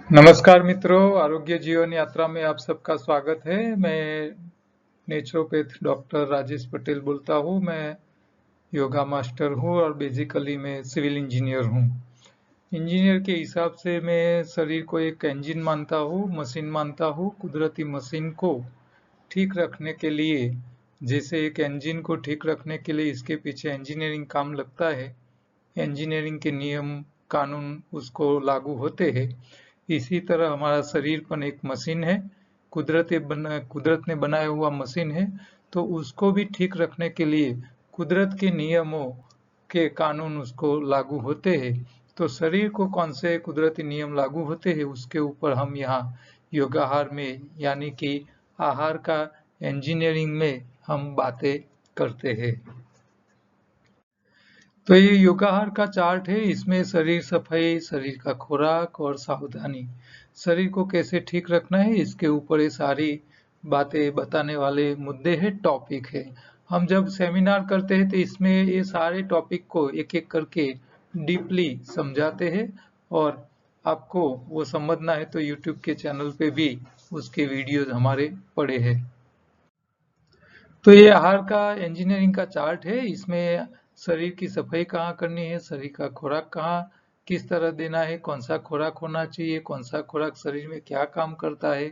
नमस्कार मित्रों, आरोग्य जीवन यात्रा में आप सबका स्वागत है। मैं नेचुरोपैथ डॉक्टर राजेश पटेल बोलता हूँ। मैं योगा मास्टर हूँ और बेसिकली मैं सिविल इंजीनियर हूँ। इंजीनियर के हिसाब से मैं शरीर को एक इंजन मानता हूँ, मशीन मानता हूँ। कुदरती मशीन को ठीक रखने के लिए, जैसे एक इंजन को ठीक रखने के लिए इसके पीछे इंजीनियरिंग काम लगता है, इंजीनियरिंग के नियम कानून उसको लागू होते हैं। इसी तरह हमारा शरीर पण एक मशीन है, कुदरत ने बनाया हुआ मशीन है। तो उसको भी ठीक रखने के लिए कुदरत के नियमों के कानून उसको लागू होते हैं। तो शरीर को कौन से कुदरती नियम लागू होते हैं उसके ऊपर हम यहाँ योगाहार में यानी कि आहार का इंजीनियरिंग में हम बातें करते हैं। तो ये योगाहार का चार्ट है। इसमें शरीर सफाई, शरीर का खुराक और सावधानी, शरीर को कैसे ठीक रखना है इसके ऊपर ये सारी बातें बताने वाले मुद्दे है, टॉपिक है। हम जब सेमिनार करते हैं तो इसमें ये सारे टॉपिक को एक एक करके डीपली समझाते हैं और आपको वो समझना है तो यूट्यूब के चैनल पे भी उसके वीडियोज हमारे पड़े हैं। तो ये आहार का इंजीनियरिंग का चार्ट है। इसमें शरीर की सफाई कहाँ करनी है, शरीर का खुराक कहाँ किस तरह देना है, कौन सा खुराक होना चाहिए, कौन सा खुराक शरीर में क्या काम करता है,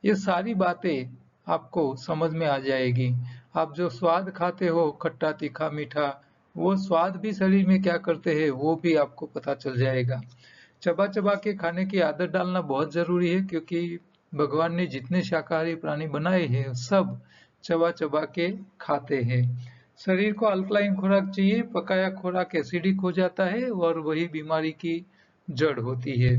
ये सारी बातें आपको समझ में आ जाएगी। आप जो स्वाद खाते हो, खट्टा तीखा मीठा, वो स्वाद भी शरीर में क्या करते हैं वो भी आपको पता चल जाएगा। चबा चबा के खाने की आदत डालना बहुत जरूरी है, क्योंकि भगवान ने जितने शाकाहारी प्राणी बनाए हैं सब चबा चबा के खाते हैं। शरीर को अल्कलाइन खुराक चाहिए, पकाया खुराक एसिडिक हो जाता है और वही बीमारी की जड़ होती है।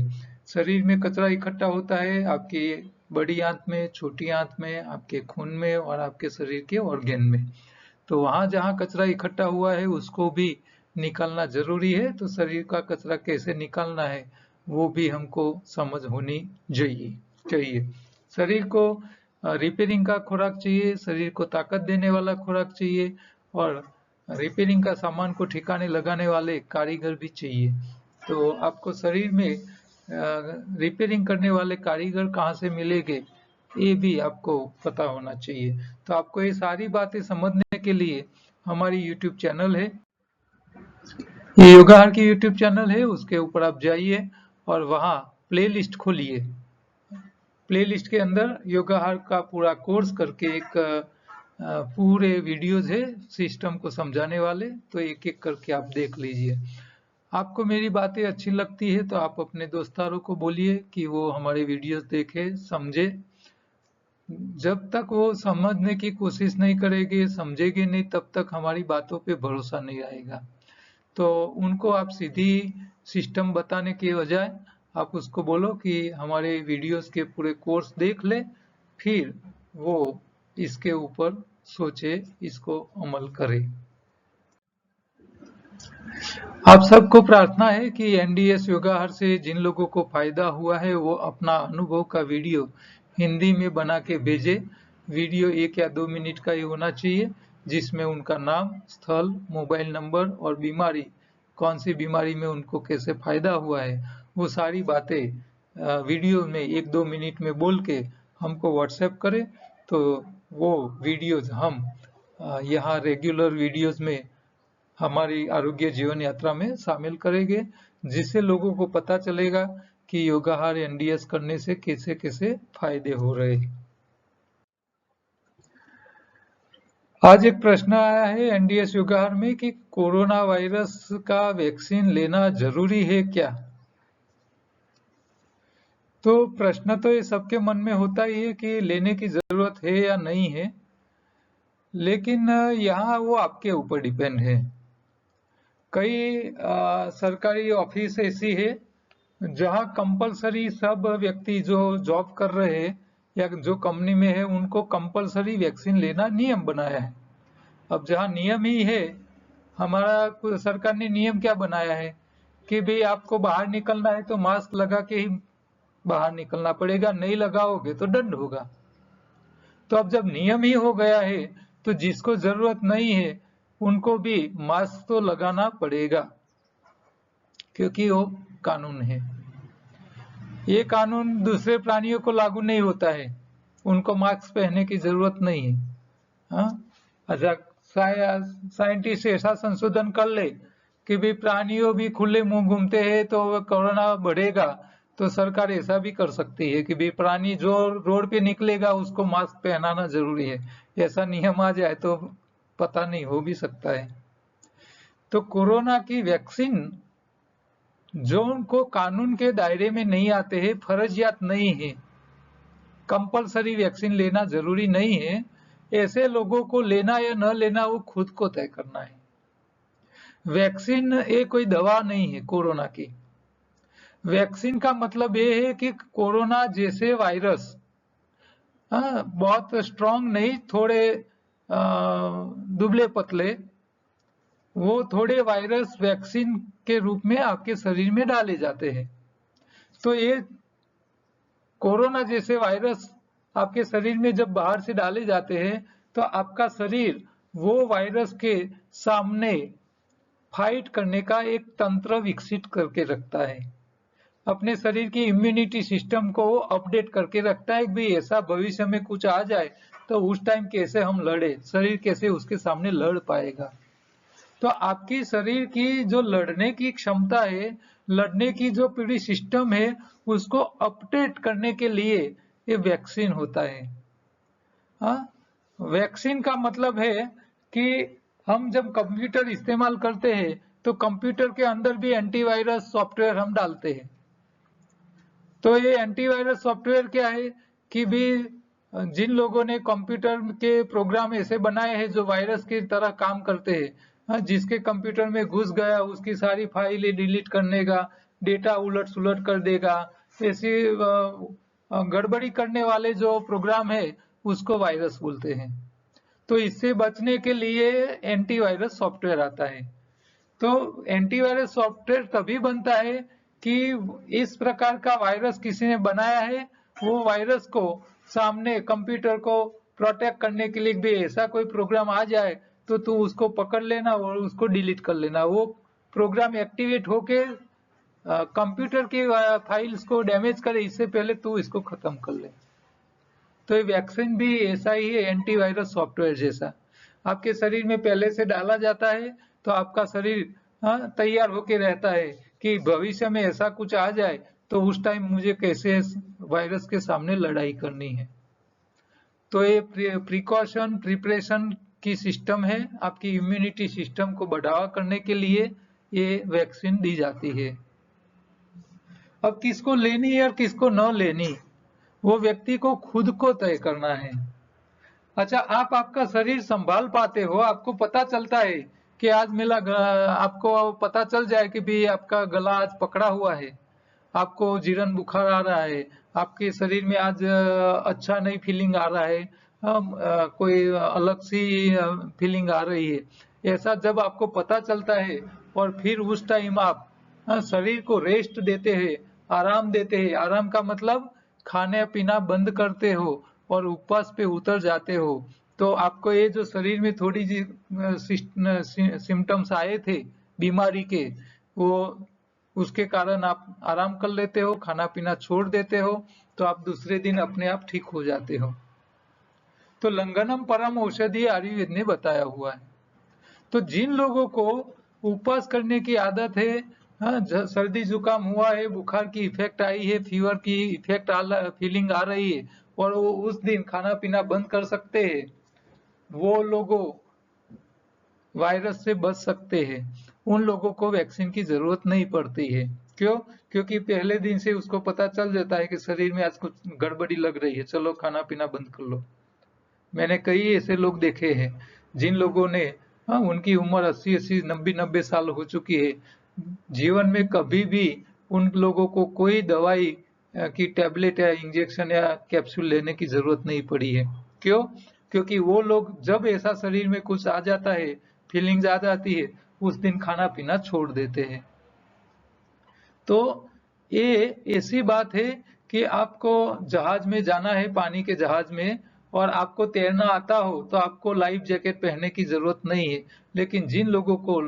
शरीर में कचरा इकट्ठा होता है आपकी बड़ी आंत में, छोटी आंत में, आपके खून में और आपके शरीर के ऑर्गन में। तो वहां जहां कचरा इकट्ठा हुआ है उसको भी निकालना जरूरी है। तो शरीर का कचरा कैसे निकालना है वो भी हमको समझ होनी चाहिए। शरीर को रिपेयरिंग का खुराक चाहिए, शरीर को ताकत देने वाला खुराक चाहिए और रिपेयरिंग का सामान को ठिकाने लगाने वाले कारीगर भी चाहिए। तो आपको शरीर में रिपेयरिंग करने वाले कारीगर कहाँ से मिलेंगे ये भी आपको पता होना चाहिए। तो आपको ये सारी बातें समझने के लिए हमारी यूट्यूब चैनल है, ये योगाहार की यूट्यूब चैनल है, उसके ऊपर आप जाइए और वहाँ प्ले लिस्ट खोलिए। प्ले लिस्ट के अंदर योगाहार का पूरा कोर्स करके एक पूरे वीडियोज है सिस्टम को समझाने वाले, तो एक एक करके आप देख लीजिए। आपको मेरी बातें अच्छी लगती है तो आप अपने दोस्तारों को बोलिए कि वो हमारे वीडियोस देखे, समझे। जब तक वो समझने की कोशिश नहीं करेंगे, समझेंगे नहीं, तब तक हमारी बातों पे भरोसा नहीं आएगा। तो उनको आप सीधी सिस्टम बताने के बजाय आप उसको बोलो कि हमारे वीडियोस के पूरे कोर्स देख ले, फिर वो इसके ऊपर सोचे, इसको अमल करे। आप सबको प्रार्थना है कि एनडीएस योगाहार से जिन लोगों को फायदा हुआ है वो अपना अनुभव का वीडियो हिंदी में बना के भेजे। वीडियो 1 या 2 मिनट का ही होना चाहिए, जिसमें उनका नाम, स्थल, मोबाइल नंबर और बीमारी, कौन सी बीमारी में उनको कैसे फायदा हुआ है, वो सारी बातें वीडियो में 1-2 मिनट में बोल के हमको व्हाट्सएप करें। तो वो वीडियोज हम यहाँ रेगुलर वीडियोज में हमारी आरोग्य जीवन यात्रा में शामिल करेंगे, जिससे लोगों को पता चलेगा कि योगाहार एनडीएस करने से कैसे कैसे फायदे हो रहे हैं। आज एक प्रश्न आया है एनडीएस योगाहार में कि कोरोना वायरस का वैक्सीन लेना जरूरी है क्या। तो प्रश्न तो ये सबके मन में होता ही है कि लेने की जरूरत है या नहीं है, लेकिन यहाँ वो आपके ऊपर डिपेंड है। कई सरकारी ऑफिस ऐसी है जहां कंपलसरी सब व्यक्ति जो जॉब कर रहे हैं या जो कंपनी में है उनको कंपलसरी वैक्सीन लेना नियम बनाया है। अब जहां नियम ही है, हमारा सरकार ने नियम क्या बनाया है कि भाई आपको बाहर निकलना है तो मास्क लगा के ही बाहर निकलना पड़ेगा, नहीं लगाओगे तो दंड होगा। तो अब जब नियम ही हो गया है तो जिसको जरूरत नहीं है उनको भी मास्क तो लगाना पड़ेगा, क्योंकि वो कानून है। ये कानून दूसरे प्राणियों को लागू नहीं होता है, उनको मास्क पहनने की जरूरत नहीं है। हाँ, अच्छा, साइंटिस्ट ऐसा संशोधन कर ले कि भी प्राणियों भी खुले मुंह घूमते हैं तो कोरोना बढ़ेगा, तो सरकार ऐसा भी कर सकती है कि भी प्राणी जो रोड पे निकलेगा उसको मास्क पहनाना जरूरी है। ऐसा नियम आ जाए तो पता नहीं, हो भी सकता है। तो कोरोना की वैक्सीन जो उनको कानून के दायरे में नहीं आते हैं, फर्जियात नहीं है, कंपलसरी वैक्सीन लेना जरूरी नहीं है, ऐसे लोगों को लेना या न लेना वो खुद को तय करना है। वैक्सीन ये कोई दवा नहीं है कोरोना की। वैक्सीन का मतलब ये है कि कोरोना जैसे वायरस, बहुत स्ट्रांग नहीं, थोड़े दुबले पतले, वो थोड़े वायरस वैक्सीन के रूप में आपके शरीर में डाले जाते हैं। तो ये कोरोना जैसे वायरस आपके शरीर में जब बाहर से डाले जाते हैं तो आपका शरीर वो वायरस के सामने फाइट करने का एक तंत्र विकसित करके रखता है, अपने शरीर की इम्यूनिटी सिस्टम को अपडेट करके रखता है कि ऐसा भविष्य में कुछ आ जाए तो उस टाइम कैसे हम लड़े, शरीर कैसे उसके सामने लड़ पाएगा। तो आपकी शरीर की जो लड़ने की क्षमता है, लड़ने की जो पूरी सिस्टम है, उसको अपडेट करने के लिए ये वैक्सीन होता है। हाँ, वैक्सीन का मतलब है कि हम जब कंप्यूटर इस्तेमाल करते हैं तो कंप्यूटर के अंदर भी एंटीवायरस सॉफ्टवेयर हम डालते हैं। तो ये एंटीवायरस सॉफ्टवेयर क्या है कि भी जिन लोगों ने कंप्यूटर के प्रोग्राम ऐसे बनाए हैं जो वायरस की तरह काम करते हैं, जिसके कंप्यूटर में घुस गया उसकी सारी फाइलें डिलीट करने का, डेटा उलट सुलट कर देगा, ऐसी गड़बड़ी करने वाले जो प्रोग्राम है उसको वायरस बोलते हैं। तो इससे बचने के लिए एंटीवायरस सॉफ्टवेयर आता है। तो एंटीवायरस सॉफ्टवेयर तभी बनता है कि इस प्रकार का वायरस किसी ने बनाया है, वो वायरस को सामने कंप्यूटर को प्रोटेक्ट करने के लिए भी ऐसा कोई प्रोग्राम आ जाए तो तू उसको पकड़ लेना और उसको डिलीट कर लेना। वो प्रोग्राम एक्टिवेट होके कंप्यूटर की फाइल्स को डैमेज करे इससे पहले तू इसको खत्म कर ले। तो ये वैक्सीन भी ऐसा ही है, एंटीवायरस सॉफ्टवेयर जैसा आपके शरीर में पहले से डाला जाता है, तो आपका शरीर तैयार होके रहता है कि भविष्य में ऐसा कुछ आ जाए तो उस टाइम मुझे कैसे वायरस के सामने लड़ाई करनी है। तो ये प्रिकॉशन प्रिपरेशन की सिस्टम है, आपकी इम्यूनिटी सिस्टम को बढ़ावा करने के लिए ये वैक्सीन दी जाती है। अब किसको लेनी है और किसको न लेनी, वो व्यक्ति को खुद को तय करना है। अच्छा, आप आपका शरीर संभाल पाते हो, आपको पता चलता है कि आज मेरा आपको पता चल जाए कि भी आपका गला आज पकड़ा हुआ है, आपको जीरन बुखार आ रहा है, आपके शरीर में आज अच्छा नहीं फीलिंग आ रहा है, कोई अलग सी फीलिंग आ रही है, ऐसा जब आपको पता चलता है और फिर उस टाइम आप शरीर को रेस्ट देते हैं, आराम देते हैं, आराम का मतलब खाने पीना बंद करते हो और उपवास पे उतर जाते हो, तो आपको ये जो शरीर में थोड़ी जी सिम्टम्स आए थे बीमारी के, वो उसके कारण आप आराम कर लेते हो, खाना पीना छोड़ देते हो, तो आप दूसरे दिन अपने आप ठीक हो जाते हो। तो लंघनम परम औषधि आयुर्वेद ने बताया हुआ है। तो जिन लोगों को उपवास करने की आदत है, सर्दी जुकाम हुआ है, बुखार की इफेक्ट आई है, फीवर की इफेक्ट फीलिंग आ रही है और वो उस दिन खाना पीना बंद कर सकते हैं, वो लोगों वायरस से बच सकते हैं। उन लोगों को वैक्सीन की जरूरत नहीं पड़ती है। क्यों? क्योंकि पहले दिन से उसको पता चल जाता है कि शरीर में आज कुछ गड़बड़ी लग रही है, चलो खाना पीना बंद कर लो। मैंने कई ऐसे लोग देखे हैं जिन लोगों ने, उनकी उम्र 80-80 90-90 साल हो चुकी है, जीवन में कभी भी उन लोगों को कोई दवाई की टैबलेट या इंजेक्शन या कैप्सूल लेने की जरूरत नहीं पड़ी है। क्यों? क्योंकि वो लोग जब ऐसा शरीर में कुछ आ जाता है, फीलिंग्स आ जाती है, उस दिन खाना पीना छोड़ देते हैं। तो ये ऐसी बात है कि आपको जहाज में जाना है, पानी के जहाज में, और आपको तैरना आता हो तो आपको लाइफ जैकेट पहनने की जरूरत नहीं है। लेकिन जिन लोगों को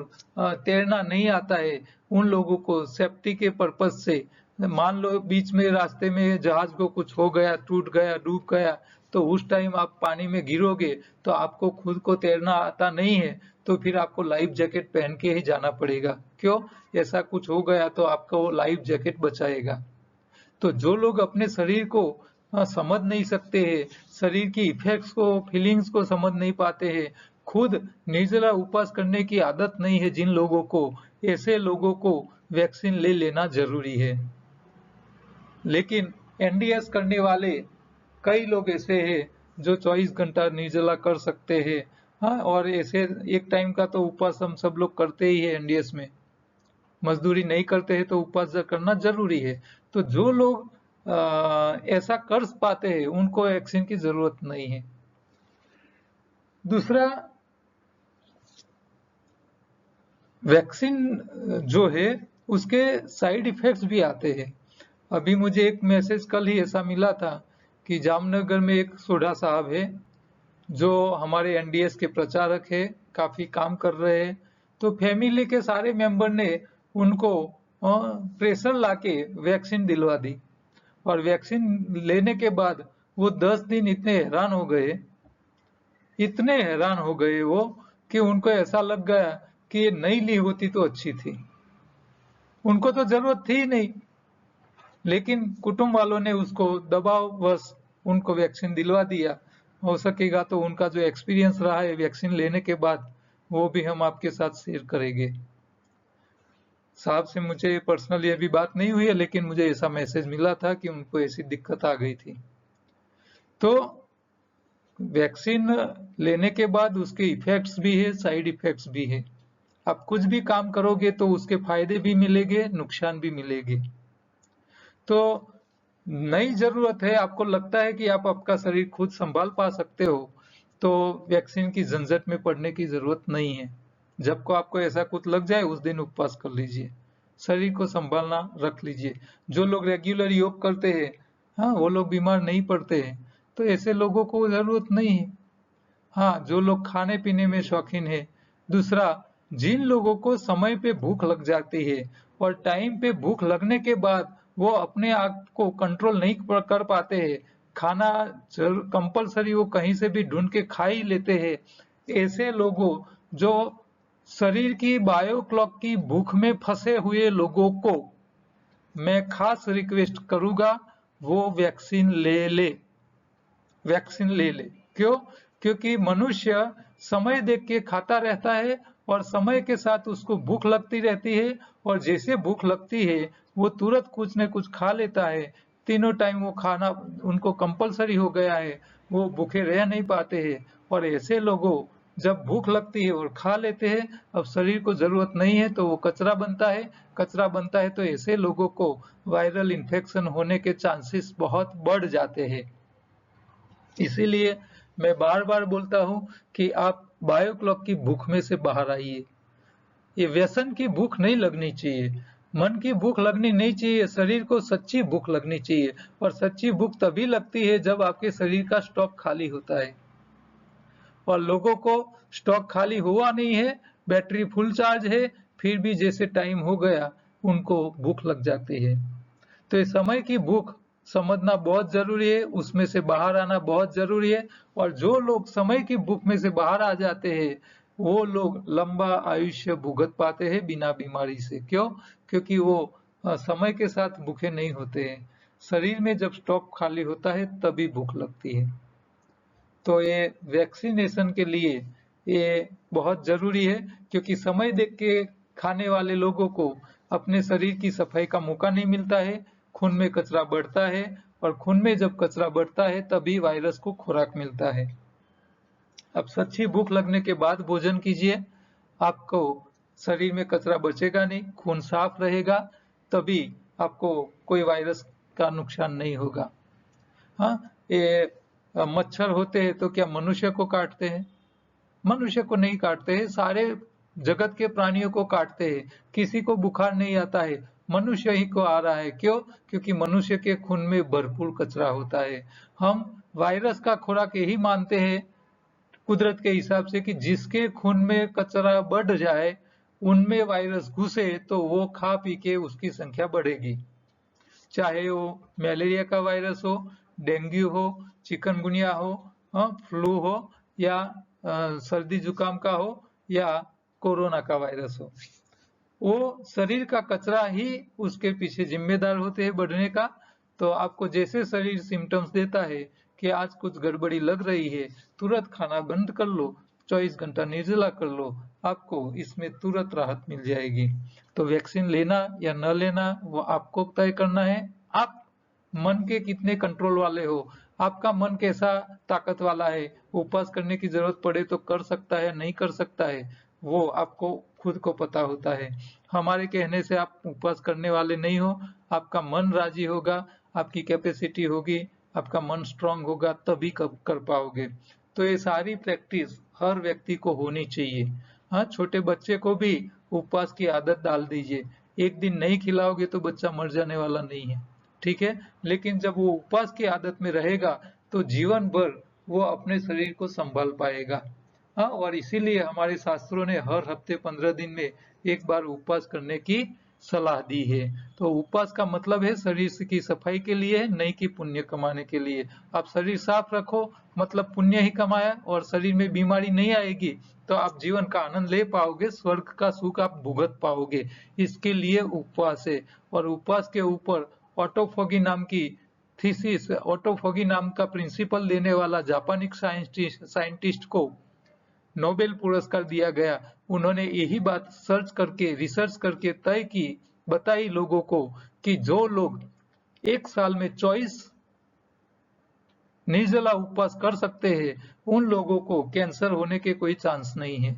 तैरना नहीं आता है, उन लोगों को सेफ्टी के पर्पज से मान लो बीच में रास्ते में जहाज को कुछ हो गया, टूट गया, डूब गया, तो उस टाइम आप पानी में गिरोगे तो आपको खुद को तैरना आता नहीं है, तो फिर आपको लाइफ जैकेट पहन के ही जाना पड़ेगा। क्यों? ऐसा कुछ हो गया तो आपका वो लाइफ जैकेट बचाएगा। तो जो लोग अपने शरीर को समझ नहीं सकते हैं, शरीर की इफेक्ट्स को, फीलिंग्स को समझ नहीं पाते हैं, खुद निर्जला उपवास करने की आदत नहीं है जिन लोगों को, ऐसे लोगों को वैक्सीन ले लेना जरूरी है। लेकिन एनडीएस करने वाले कई लोग ऐसे हैं जो 24 घंटा निर्जला कर सकते हैं। हाँ, और ऐसे एक टाइम का तो उपवास हम सब लोग करते ही है एनडीएस में। मजदूरी नहीं करते हैं तो उपवास करना जरूरी है। तो जो लोग ऐसा कर पाते हैं उनको वैक्सीन की जरूरत नहीं है। दूसरा, वैक्सीन जो है उसके साइड इफेक्ट्स भी आते हैं। अभी मुझे एक मैसेज कल ही ऐसा मिला था कि जामनगर में एक सोढ़ा साहब है जो हमारे एनडीएस के प्रचारक है, काफी काम कर रहे हैं। तो फैमिली के सारे मेंबर ने उनको प्रेशर लाके वैक्सीन दिलवा दी, और वैक्सीन लेने के बाद वो 10 दिन इतने हैरान हो गए वो, कि उनको ऐसा लग गया कि ये नहीं ली होती तो अच्छी थी। उनको तो जरूरत थी ही नहीं, लेकिन कुटुंब वालों ने उसको दबाववश उनको वैक्सीन दिलवा दिया। हो सकेगा तो उनका जो एक्सपीरियंस रहा है वैक्सीन लेने के बाद, वो भी हम आपके साथ शेयर करेंगे। साहब से मुझे पर्सनली अभी बात नहीं हुई है, लेकिन मुझे ऐसा मैसेज मिला था कि उनको ऐसी दिक्कत आ गई थी। तो वैक्सीन लेने के बाद उसके इफेक्ट्स भी है, साइड इफेक्ट्स भी है। आप कुछ भी काम करोगे तो उसके फायदे भी मिलेंगे, नुकसान भी मिलेंगे। तो नई जरूरत है, आपको लगता है कि आप आपका शरीर खुद संभाल पा सकते हो, तो वैक्सीन की झंझट में पड़ने की जरूरत नहीं है। जब को आपको ऐसा कुछ लग जाए उस दिन उपवास कर लीजिए, शरीर को संभालना रख लीजिए। जो लोग रेगुलर योग करते हैं, हाँ, वो लोग बीमार नहीं पड़ते हैं, तो ऐसे लोगों को जरूरत नहीं है। हाँ, जो लोग खाने पीने में शौकीन है। दूसरा, जिन लोगों को समय पे भूख लग जाती है और टाइम पे भूख लगने के बाद वो अपने आप को कंट्रोल नहीं कर पाते हैं, खाना कंपलसरी वो कहीं से भी ढूंढ के खा ही लेते हैं, ऐसे लोगों, जो शरीर की बायो क्लॉक की भूख में फंसे हुए लोगों को मैं खास रिक्वेस्ट करूंगा, वो वैक्सीन ले ले। क्यों? क्योंकि मनुष्य समय देख के खाता रहता है, और समय के साथ उसको भूख लगती रहती है, और जैसे भूख लगती है वो तुरंत कुछ न कुछ खा लेता है। तीनों टाइम वो खाना उनको कंपलसरी हो गया है, वो भूखे रह नहीं पाते हैं। और ऐसे लोगों, जब भूख लगती है और खा लेते हैं, अब शरीर को जरूरत नहीं है तो वो कचरा बनता है। कचरा बनता है तो ऐसे लोगों को वायरल इन्फेक्शन होने के चांसेस बहुत बढ़ जाते हैं। इसीलिए मैं बार बार बोलता हूं कि आप बायो क्लॉक की भूख में से बाहर आइए। ये व्यसन की भूख नहीं लगनी चाहिए, मन की भूख लगनी नहीं चाहिए, शरीर को सच्ची भूख लगनी चाहिए। और सच्ची भूख तभी लगती है जब आपके शरीर का स्टॉक खाली होता है, और लोगों को स्टॉक खाली हुआ नहीं है, बैटरी फुल चार्ज है, फिर भी जैसे टाइम हो गया उनको भूख लग जाती है। तो इस समय की भूख समझना बहुत जरूरी है, उसमें से बाहर आना बहुत जरूरी है। और जो लोग समय की भूख में से बाहर आ जाते हैं, वो लोग लंबा आयुष्य भुगत पाते हैं बिना बीमारी से। क्यों? क्योंकि वो समय के साथ भूखे नहीं होते हैं। शरीर में जब स्टॉक खाली होता है तभी भूख लगती है। तो ये वैक्सीनेशन के लिए ये बहुत जरूरी है, क्योंकि समय देख के खाने वाले लोगों को अपने शरीर की सफाई का मौका नहीं मिलता है, खून में कचरा बढ़ता है, और खून में जब कचरा बढ़ता है तभी वायरस को खुराक मिलता है। अब सच्ची भूख लगने के बाद भोजन कीजिए, आपको शरीर में कचरा बचेगा नहीं, खून साफ रहेगा, तभी आपको कोई वायरस का नुकसान नहीं होगा। हाँ, ये मच्छर होते हैं तो क्या मनुष्य को काटते हैं? मनुष्य को नहीं काटते हैं, सारे जगत के प्राणियों को काटते हैं। किसी को बुखार नहीं आता है, मनुष्य ही को आ रहा है। क्यों? क्योंकि मनुष्य के खून में भरपूर कचरा होता है। हम वायरस का खुराक यही मानते हैं कुदरत के हिसाब से कि जिसके खून में कचरा बढ़ जाए, उनमें वायरस घुसे तो वो खा पी के उसकी संख्या बढ़ेगी। चाहे वो मलेरिया का वायरस हो, डेंगू हो, चिकनगुनिया हो, फ्लू हो, या सर्दी जुकाम का हो, या कोरोना का वायरस हो। वो शरीर का कचरा ही उसके पीछे जिम्मेदार होते हैं बढ़ने का। तो आपको जैसे शरीर सिम्टम्स देता है कि आज कुछ गड़बड़ी लग रही है, तुरंत खाना बंद कर लो, 24 घंटा निर्जला कर लो, आपको इसमें तुरंत राहत मिल जाएगी। तो वैक्सीन लेना या न लेना वो आपको तय करना है। आप मन के कितने कंट्रोल वाले हो, आपका मन कैसा ताकत वाला है, उपवास करने की जरूरत पड़े तो कर सकता है, नहीं कर सकता है, वो आपको खुद को पता होता है। हमारे कहने से आप उपवास करने वाले नहीं हो, आपका मन राजी होगा, आपकी कैपेसिटी होगी, आपका मन स्ट्रांग होगा, तभी कब कर पाओगे। तो ये सारी प्रैक्टिस हर व्यक्ति को होनी चाहिए। हाँ, छोटे बच्चे को भी उपवास की आदत डाल दीजिए। एक दिन नहीं खिलाओगे तो बच्चा मर जाने वाला नहीं है, ठीक है। लेकिन जब वो उपवास की आदत में रहेगा तो जीवन भर वो अपने शरीर को संभाल पाएगा। हाँ, और इसीलिए हमारे शास्त्रों ने हर हफ्ते 15 दिन में एक बार उपवास करने की सलाह दी है। तो उपवास का मतलब है शरीर की सफाई के लिए, नहीं कि पुण्य कमाने के लिए। आप शरीर साफ रखो, मतलब पुण्य ही कमाया, और शरीर में बीमारी नहीं आएगी तो आप जीवन का आनंद ले पाओगे, स्वर्ग का सुख आप भुगत पाओगे। इसके लिए उपवास है। और उपवास के ऊपर ऑटोफोगी नाम की थीसिस, ऑटोफोगी नाम का प्रिंसिपल देने वाला जापानी साइंटिस्ट को नोबेल पुरस्कार दिया गया। उन्होंने यही बात रिसर्च करके तय की, बताई लोगों को, कि जो लोग एक साल में 24 निर्जला उपवास कर सकते हैं, उन लोगों को कैंसर होने के कोई चांस नहीं है।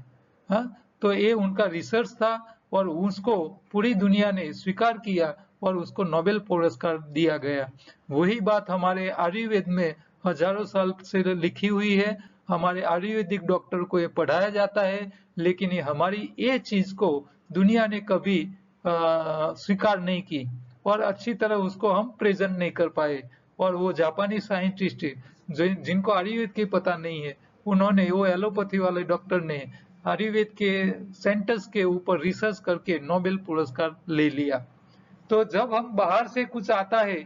हाँ, तो ये उनका रिसर्च था और उसको पूरी दुनिया ने स्वीकार किया और उसको नोबेल पुरस्कार दिया गया। वही बात हमारे आयुर्वेद में हजारों साल से लिखी हुई है। हमारे आयुर्वेदिक डॉक्टर को ये पढ़ाया जाता है, लेकिन ये हमारी ये चीज को दुनिया ने कभी स्वीकार नहीं की और अच्छी तरह उसको हम प्रेजेंट नहीं कर पाए। और वो जापानी साइंटिस्ट जिनको आयुर्वेद की पता नहीं है, उन्होंने, वो एलोपैथी वाले डॉक्टर ने आयुर्वेद के सेंटेंस के ऊपर रिसर्च करके नोबेल पुरस्कार ले लिया। तो जब हम बाहर से कुछ आता है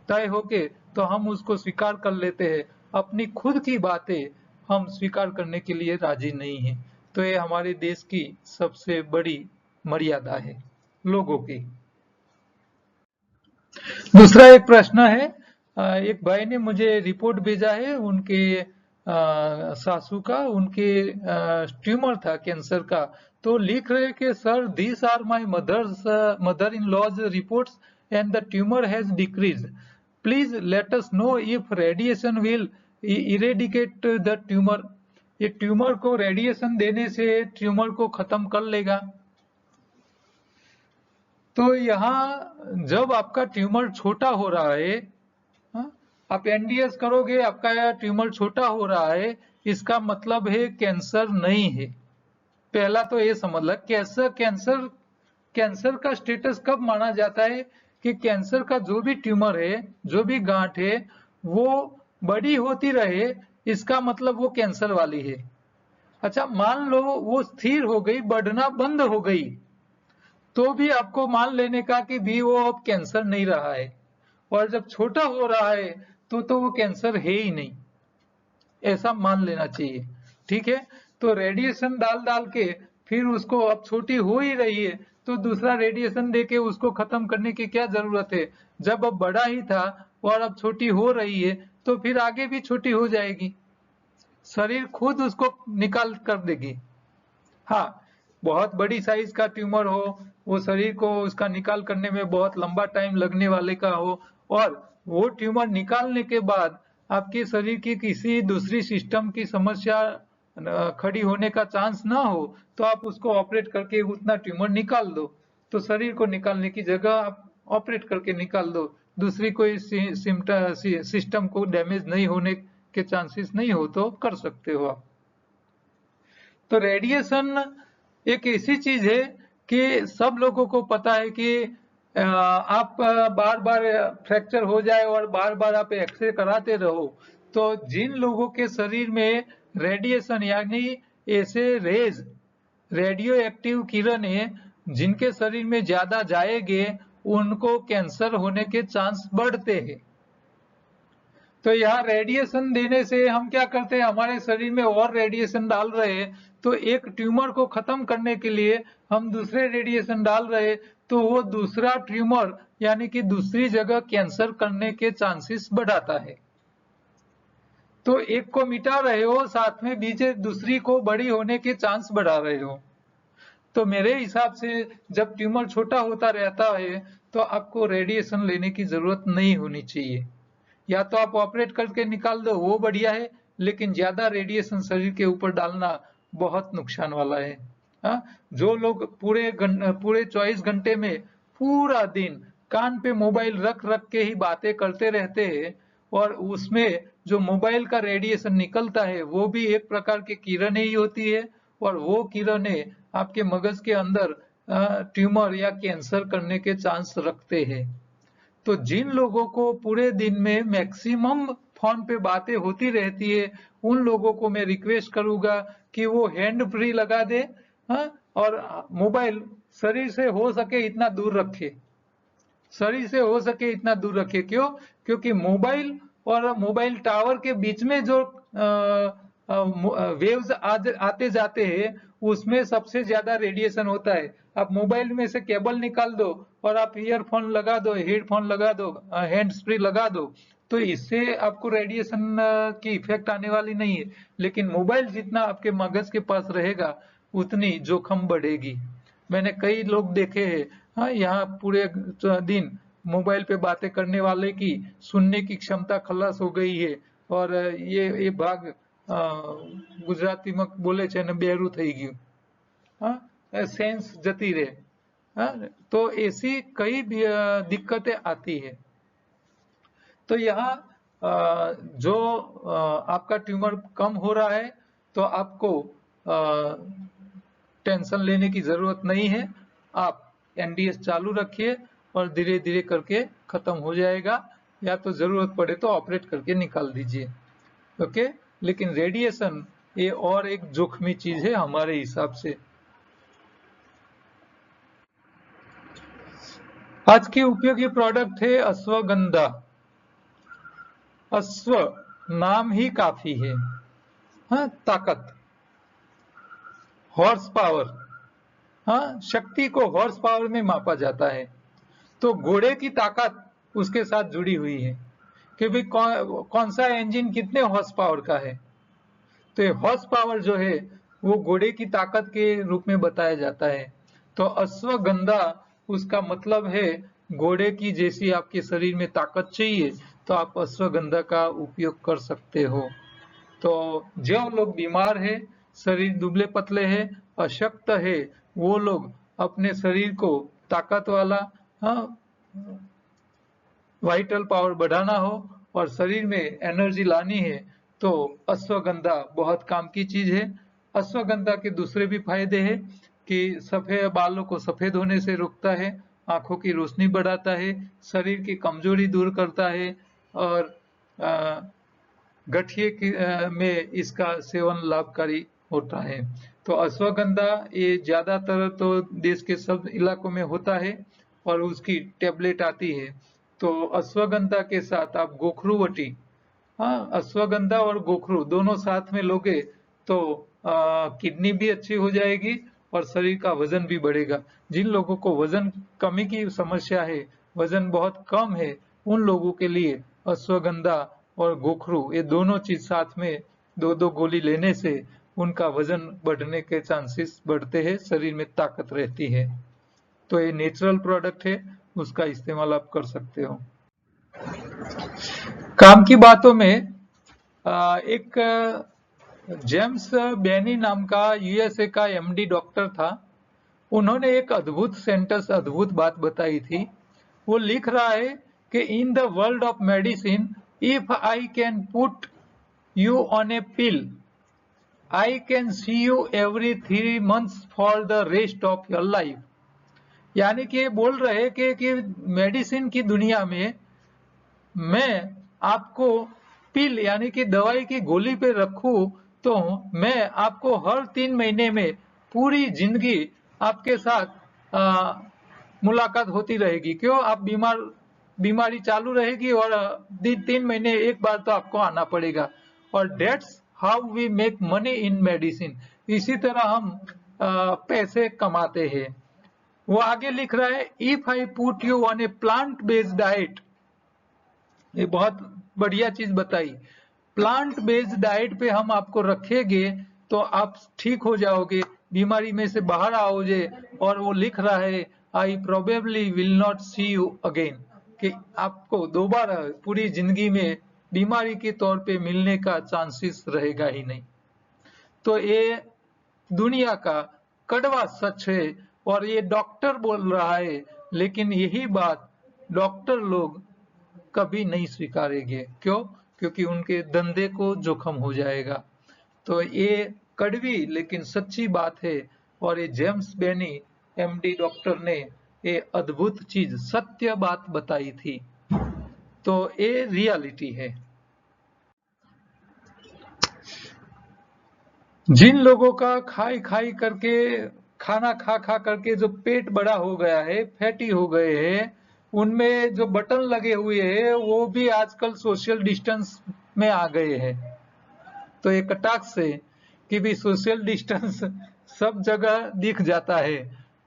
तय होके, तो हम उसको स्वीकार कर लेते हैं, अपनी खुद की बातें हम स्वीकार करने के लिए राजी नहीं है। तो ये हमारे देश की सबसे बड़ी मर्यादा है लोगों की। दूसरा एक प्रश्न है, एक भाई ने मुझे रिपोर्ट भेजा है उनके सासू का, उनके ट्यूमर था कैंसर का। तो लिख रहे कि sir, these are my mother in law's reports and the tumour has decrease. Please let us know if radiation will eradicate the tumour. ये ट्यूमर को रेडिएशन देने से ट्यूमर को खत्म कर लेगा? तो यहाँ जब आपका ट्यूमर छोटा हो रहा है, हाँ, आप एनडीएस करोगे, आपका ट्यूमर छोटा हो रहा है, इसका मतलब है कैंसर नहीं है। पहला तो ये समझ लो, कैंसर कैंसर कैंसर का स्टेटस कब माना जाता है कि कैंसर का जो भी ट्यूमर है, जो भी गांठ है, वो बड़ी होती रहे, इसका मतलब वो कैंसर वाली है। अच्छा, मान लो वो स्थिर हो गई, बढ़ना बंद हो गई, तो भी आपको मान लेने का कि भी वो अब कैंसर नहीं रहा है। और जब छोटा हो रहा है तो वो कैंसर है ही नहीं, ऐसा मान लेना चाहिए, ठीक है। तो रेडिएशन डाल डाल के फिर उसको, अब छोटी हो ही रही है तो दूसरा रेडिएशन देके उसको खत्म करने की क्या जरूरत है? जब अब बड़ा ही था और अब छोटी हो रही है तो फिर आगे भी छोटी हो जाएगी, शरीर खुद उसको निकाल कर देगी। हाँ, बहुत बड़ी साइज का ट्यूमर हो, वो शरीर को उसका निकाल करने में बहुत लंबा टाइम लगने वाले का हो, और वो ट्यूमर निकालने के बाद आपके शरीर की किसी दूसरी सिस्टम की समस्या खड़ी होने का चांस ना हो, तो आप उसको ऑपरेट करके उतना ट्यूमर निकाल दो। तो शरीर को निकालने की जगह आप ऑपरेट करके निकाल दो, दूसरी कोई सिस्टम को डैमेज नहीं होने के चांसेस नहीं हो तो कर सकते हो आप। तो रेडिएशन एक ऐसी चीज है कि सब लोगों को पता है कि आप बार बार फ्रैक्चर हो जाए और बार बार आप एक्सरे कराते रहो, तो जिन लोगों के शरीर में रेडिएशन यानी ऐसे रेज, रेडियो एक्टिव किरण है, जिनके शरीर में ज्यादा जाएंगे, उनको कैंसर होने के चांस बढ़ते हैं। तो यहाँ रेडिएशन देने से हम क्या करते हैं, हमारे शरीर में और रेडिएशन डाल रहे हैं, तो एक ट्यूमर को खत्म करने के लिए हम दूसरे रेडिएशन डाल रहे हैं, तो वो दूसरा ट्यूमर यानी कि दूसरी जगह कैंसर करने के चांसेस बढ़ाता है। तो एक को मिटा रहे हो, साथ में बीच दूसरी को बड़ी होने के चांस बढ़ा रहे हो। तो मेरे हिसाब से जब ट्यूमर छोटा होता रहता है तो आपको रेडिएशन लेने की जरूरत नहीं होनी चाहिए। या तो आप ऑपरेट करके निकाल दो, वो बढ़िया है, लेकिन ज्यादा रेडिएशन शरीर के ऊपर डालना बहुत नुकसान वाला है। हाँ, जो लोग पूरे 24 घंटे में पूरा दिन कान पे मोबाइल रख रख के ही बातें करते रहते हैं, और उसमें जो मोबाइल का रेडिएशन निकलता है वो भी एक प्रकार की किरण ही होती है, और वो किरणें आपके मगज के अंदर ट्यूमर या कैंसर करने के चांस रखते हैं। तो जिन लोगों को पूरे दिन में मैक्सिमम फोन पे बातें होती रहती है, उन लोगों को मैं रिक्वेस्ट करूंगा कि वो हैंड फ्री लगा दे, और मोबाइल शरीर से हो सके इतना दूर रखे, शरीर से हो सके इतना दूर रखे। क्यों? क्योंकि मोबाइल और मोबाइल टावर के बीच में जो वेव्स आते जाते हैं, उसमें सबसे ज्यादा रेडिएशन होता है। आप मोबाइल में से केबल निकाल दो और आप ईयरफोन लगा दो, हेडफोन लगा दो, हैंड्स फ्री लगा दो, तो इससे आपको रेडिएशन की इफेक्ट आने वाली नहीं है। लेकिन मोबाइल जितना आपके मगज के पास रहेगा उतनी जोखिम बढ़ेगी। मैंने कई लोग देखे हैं, हाँ, यहाँ पूरे दिन मोबाइल पे बातें करने वाले की सुनने की क्षमता खलास हो गई है, और ये भाग ગુજરાતીમાં બોલે છે ને બેરું થઈ ગયું, हाँ, सेंस जती रहे। हाँ, तो ऐसी कई दिक्कतें आती है। तो यहाँ जो आपका ट्यूमर कम हो रहा है तो आपको टेंशन लेने की जरूरत नहीं है। आप एनडीएस चालू रखिए और धीरे धीरे करके खत्म हो जाएगा, या तो जरूरत पड़े तो ऑपरेट करके निकाल दीजिए। ओके, लेकिन रेडिएशन ये और एक जोखिमी चीज है हमारे हिसाब से। आज की उपयोगी प्रोडक्ट है अश्वगंधा। अश्व नाम ही काफी है, हाँ, ताकत, हॉर्स पावर, हाँ, शक्ति को हॉर्स पावर में मापा जाता है। तो घोड़े की ताकत उसके साथ जुड़ी हुई है कि भाई कौन सा इंजन कितने हॉर्स पावर का है। तो ये हॉर्स पावर जो है वो घोड़े की ताकत के रूप में बताया जाता है। तो अश्वगंधा उसका मतलब है घोड़े की जैसी आपके शरीर में ताकत चाहिए तो आप अश्वगंधा का उपयोग कर सकते हो। तो जो लोग बीमार है, शरीर दुबले पतले है, अशक्त है, वो लोग अपने शरीर को ताकत वाला, हाँ, वाइटल पावर बढ़ाना हो और शरीर में एनर्जी लानी है तो अश्वगंधा बहुत काम की चीज है। अश्वगंधा के दूसरे भी फायदे हैं कि सफेद बालों को सफेद होने से रोकता है, आंखों की रोशनी बढ़ाता है, शरीर की कमजोरी दूर करता है, और गठिए में इसका सेवन लाभकारी होता है। तो अश्वगंधा ये ज्यादातर तो देश के सब इलाकों में होता है और उसकी टेबलेट आती है। तो अश्वगंधा के साथ आप गोखरूवटी, हाँ, अश्वगंधा और गोखरू दोनों साथ में लोगे तो किडनी भी अच्छी हो जाएगी और शरीर का वजन भी बढ़ेगा। जिन लोगों को वजन कमी की समस्या है, वजन बहुत कम है, उन लोगों के लिए अश्वगंधा और गोखरू ये दोनों चीज साथ में 2-2 गोली लेने से उनका वजन बढ़ने के चांसेस बढ़ते हैं, शरीर में ताकत रहती है। तो ये नेचुरल प्रोडक्ट है, उसका इस्तेमाल आप कर सकते हो। काम की बातों में एक जेम्स बेनी नाम का यूएसए का एमडी डॉक्टर था। उन्होंने एक अद्भुत सेंटेंस, अद्भुत बात बताई थी। वो लिख रहा है कि in the world of medicine if I can put you on A pill I can see you every 3 months for the rest of your life. यानी कि बोल रहे कि मेडिसिन की दुनिया में मैं आपको पिल यानी कि दवाई की गोली पे रखूं तो मैं आपको हर 3 महीने में पूरी जिंदगी आपके साथ मुलाकात होती रहेगी। क्यों? आप बीमारी चालू रहेगी और 3 महीने एक बार तो आपको आना पड़ेगा। और that's how we make money in medicine, इसी तरह हम पैसे कमाते हैं। वो आगे लिख रहा है, if I put you on A plant based diet, ये बहुत बढ़िया चीज बताई। प्लांट बेस्ड डाइट पे हम आपको रखेंगे तो आप ठीक हो जाओगे, बीमारी में से बाहर आओगे। और वो लिख रहा है, I probably will not see you again, कि आपको दोबारा पूरी जिंदगी में बीमारी के तौर पे मिलने का चांसेस रहेगा ही नहीं। तो ये दुनिया का कड़वा सच है और ये डॉक्टर बोल रहा है, लेकिन यही बात डॉक्टर लोग कभी नहीं स्वीकारेंगे। क्यों? क्योंकि उनके धंधे को जोखम हो जाएगा। तो ये कड़वी लेकिन सच्ची बात है। और ये जेम्स बेनी एमडी डॉक्टर ने ये अद्भुत चीज, सत्य बात बताई थी। तो ये रियलिटी है। जिन लोगों का खाई खाई करके, खाना खा खा करके जो पेट बड़ा हो गया है, फैटी हो गए हैं, उनमें जो बटन लगे हुए हैं वो भी आजकल सोशल डिस्टेंस में आ गए हैं। तो एक कटाक्ष से कि भी सोशल डिस्टेंस सब जगह दिख जाता है।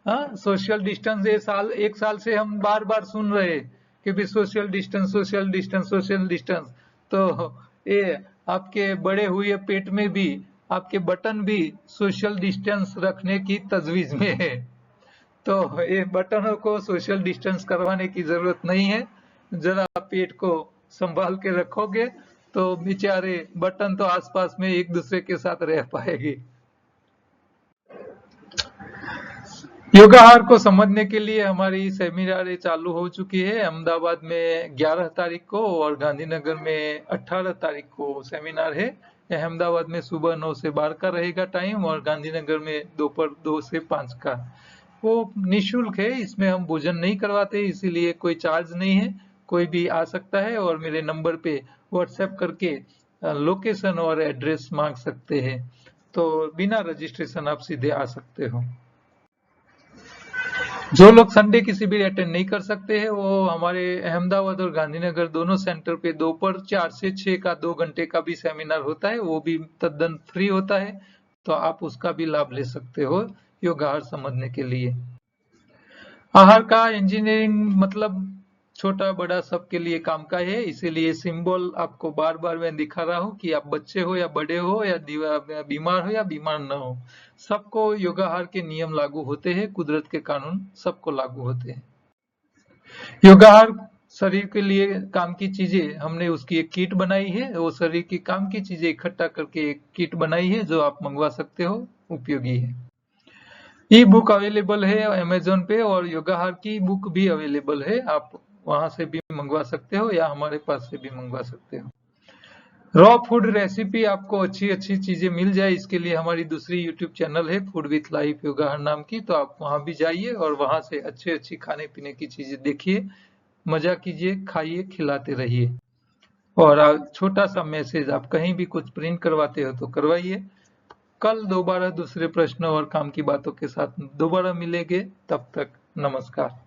हाँ, सोशल डिस्टेंस एक साल से हम बार बार सुन रहे कि भी social distance, social distance, social distance. तो ये आपके बड़े हुए पेट में भी आपके बटन भी सोशल डिस्टेंस रखने की तजवीज में है। तो ये बटनों को सोशल डिस्टेंस करवाने की जरूरत नहीं है। जरा पेट को संभाल के रखोगे तो बेचारे बटन तो आसपास में एक दूसरे के साथ रह पाएगी। योगाहार को समझने के लिए हमारी सेमिनार चालू हो चुकी है। अहमदाबाद में 11 तारीख को और गांधीनगर में 18 तारीख को सेमिनार है। अहमदाबाद में सुबह 9 से 12 का रहेगा टाइम और गांधीनगर में दोपहर 2 से 5 का। वो निःशुल्क है, इसमें हम भोजन नहीं करवाते, इसीलिए कोई चार्ज नहीं है। कोई भी आ सकता है और मेरे नंबर पे व्हाट्सएप करके लोकेशन और एड्रेस मांग सकते हैं। तो बिना रजिस्ट्रेशन आप सीधे आ सकते हो। जो लोग संडे की शिविर अटेंड नहीं कर सकते हैं वो हमारे अहमदाबाद और गांधीनगर दोनों सेंटर पे दोपहर 4 से 6 का 2 घंटे का भी सेमिनार होता है, वो भी तद्दन फ्री होता है। तो आप उसका भी लाभ ले सकते हो योगाहार समझने के लिए। आहार का इंजीनियरिंग मतलब छोटा बड़ा सबके लिए काम का है, इसीलिए सिंबल आपको बार बार मैं दिखा रहा हूँ कि आप बच्चे हो या बड़े हो या बीमार हो या बीमार न हो, सबको योगाहार के नियम लागू होते हैं, कुदरत के कानून सबको लागू होते हैं। योगाहार शरीर के लिए काम की चीजें, हमने उसकी एक किट बनाई है, वो शरीर की काम की चीजें इकट्ठा करके एक किट बनाई है जो आप मंगवा सकते हो, उपयोगी है। ई बुक अवेलेबल है अमेजोन पे और योगाहार की बुक भी अवेलेबल है, आप वहां से भी मंगवा सकते हो या हमारे पास से भी मंगवा सकते हो। रॉ फूड रेसिपी आपको अच्छी अच्छी चीजें मिल जाए, इसके लिए हमारी दूसरी यूट्यूब चैनल है फूड विथ लाइफ योगाहार नाम की, तो आप वहां भी जाइए और वहां से अच्छी अच्छी खाने पीने की चीजें देखिए, मजा कीजिए, खाइए, खिलाते रहिए। और छोटा सा मैसेज, आप कहीं भी कुछ प्रिंट करवाते हो तो करवाइए। कल दोबारा दूसरे प्रश्न और काम की बातों के साथ दोबारा मिलेंगे, तब तक नमस्कार।